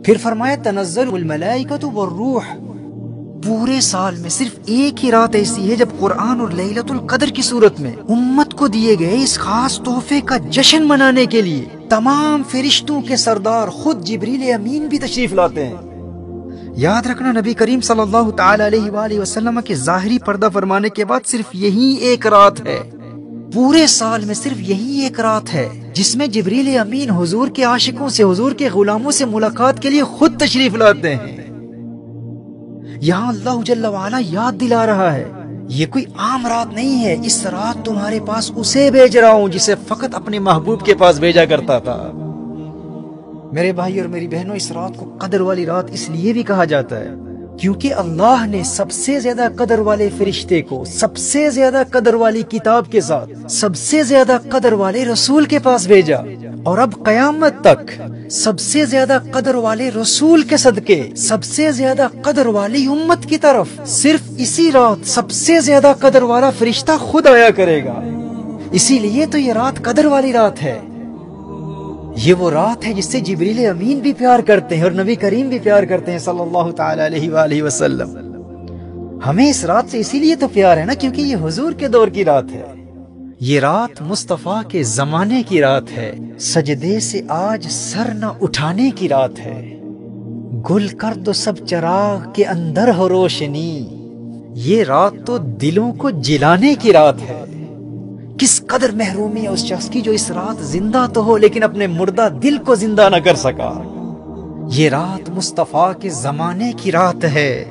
پھر فرمایا تنزل الملائکۃ والروح، پورے سال میں صرف ایک ہی رات ایسی ہے جب قرآن اور لیلۃ القدر کی صورت میں امت کو دیے گئے اس خاص تحفے کا جشن منانے کے لیے تمام فرشتوں کے سردار خود جبریل امین بھی تشریف لاتے ہیں۔ یاد رکھنا، نبی کریم صلی اللہ تعالی علیہ وآلہ وسلم کے ظاہری پردہ فرمانے کے بعد صرف یہی ایک رات ہے، پورے سال میں صرف یہی ایک رات ہے جس میں جبریل امین حضور کے عاشقوں سے، حضور کے غلاموں سے ملاقات کے لیے خود تشریف لاتے ہیں۔ یہاں اللہ جل وعلا یاد دلا رہا ہے یہ کوئی عام رات نہیں ہے، اس رات تمہارے پاس اسے بھیج رہا ہوں جسے فقط اپنے محبوب کے پاس بھیجا کرتا تھا۔ میرے بھائی اور میری بہنوں، اس رات کو قدر والی رات اس لیے بھی کہا جاتا ہے کیونکہ اللہ نے سب سے زیادہ قدر والے فرشتے کو سب سے زیادہ قدر والی کتاب کے ساتھ سب سے زیادہ قدر والے رسول کے پاس بھیجا، اور اب قیامت تک سب سے زیادہ قدر والے رسول کے صدقے سب سے زیادہ قدر والی امت کی طرف صرف اسی رات سب سے زیادہ قدر والا فرشتہ خود آیا کرے گا۔ اسی لیے تو یہ رات قدر والی رات ہے، یہ وہ رات ہے جس سے جبریل امین بھی پیار کرتے ہیں اور نبی کریم بھی پیار کرتے ہیں صلی اللہ تعالی علیہ وآلہ وسلم۔ ہمیں اس رات سے اسی لیے تو پیار ہے نا، کیونکہ یہ حضور کے دور کی رات ہے، یہ رات مصطفیٰ کے زمانے کی رات ہے، سجدے سے آج سر نہ اٹھانے کی رات ہے، گل کر دو سب چراغ کے اندر ہو روشنی، یہ رات تو دلوں کو جلانے کی رات ہے۔ کس قدر محرومی ہے اس شخص کی جو اس رات زندہ تو ہو لیکن اپنے مردہ دل کو زندہ نہ کر سکا۔ یہ رات مصطفیٰ کے زمانے کی رات ہے،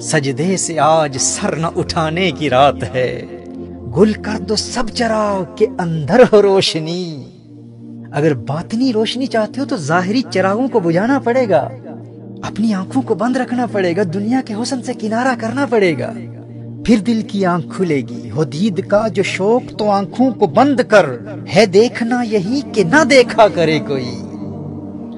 سجدے سے آج سر نہ اٹھانے کی رات ہے، گل کر دو سب چراغ کے اندر ہو روشنی۔ اگر باطنی روشنی چاہتے ہو تو ظاہری چراغوں کو بجھانا پڑے گا، اپنی آنکھوں کو بند رکھنا پڑے گا، دنیا کے حسن سے کنارہ کرنا پڑے گا، پھر دل کی آنکھ کھلے گی۔ ہو دید کا جو شوق تو آنکھوں کو بند کر، ہے دیکھنا یہی کہ نہ دیکھا کرے کوئی۔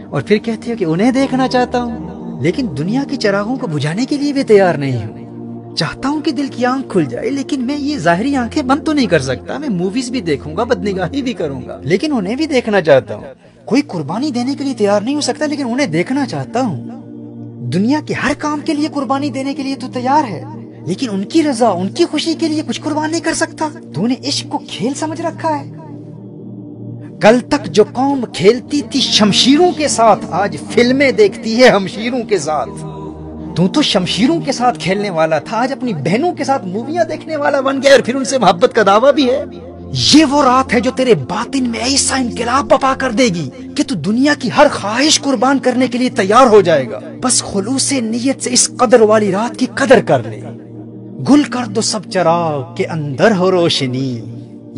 اور پھر کہتے ہو کہ انہیں دیکھنا چاہتا ہوں لیکن دنیا کی چراغوں کو بجھانے کے لیے بھی تیار نہیں ہوں، چاہتا ہوں کہ دل کی آنکھ کھل جائے لیکن میں یہ ظاہری آنکھیں بند تو نہیں کر سکتا، میں موویز بھی دیکھوں گا، بدنگاہی بھی کروں گا، لیکن انہیں بھی دیکھنا چاہتا ہوں۔ کوئی قربانی دینے کے لیے تیار نہیں ہو سکتا لیکن انہیں دیکھنا چاہتا ہوں۔ دنیا کے ہر کام کے لیے قربانی دینے کے لیے تو تیار ہے لیکن ان کی رضا، ان کی خوشی کے لیے کچھ قربان نہیں کر سکتا۔ تو نے عشق کو کھیل سمجھ رکھا ہے۔ کل تک جو قوم کھیلتی تھی شمشیروں کے ساتھ آج فلمیں دیکھتی ہے ہمشیروں کے ساتھ۔ تو شمشیروں کے ساتھ کھیلنے والا تھا، آج اپنی بہنوں کے ساتھ موویاں دیکھنے والا بن گیا اور پھر ان سے محبت کا دعویٰ بھی ہے۔ یہ وہ رات ہے جو تیرے باطن میں ایسا انقلاب برپا کر دے گی کہ تو دنیا کی ہر خواہش قربان کرنے کے لیے تیار ہو جائے گا۔ بس خلوص نیت سے اس قدر والی رات کی قدر کر لے۔ گل کر دو سب چراغ کے اندر ہو روشنی،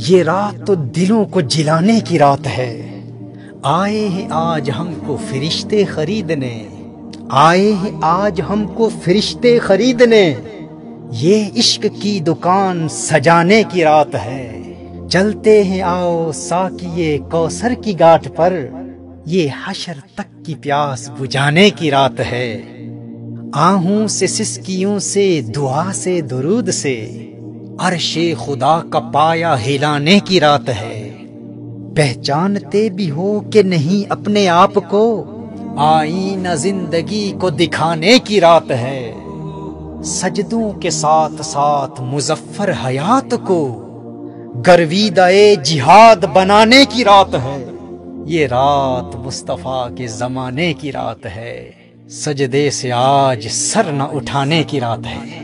یہ رات تو دلوں کو جلانے کی رات ہے۔ آئے ہیں آج ہم کو فرشتے خریدنے، آئے ہیں آج ہم کو فرشتے خریدنے، یہ عشق کی دکان سجانے کی رات ہے۔ چلتے ہیں آؤ ساقیے کوثر کی گھاٹ پر، یہ حشر تک کی پیاس بجھانے کی رات ہے۔ آہوں سے سسکیوں سے دعا سے درود سے، عرش خدا کا پایا ہلانے کی رات ہے۔ پہچانتے بھی ہو کہ نہیں اپنے آپ کو، آئینہ زندگی کو دکھانے کی رات ہے۔ سجدوں کے ساتھ ساتھ مظفر حیات کو، گرویدہ جہاد بنانے کی رات ہے۔ یہ رات مصطفیٰ کے زمانے کی رات ہے، سجدے سے آج سر نہ اٹھانے کی رات ہے۔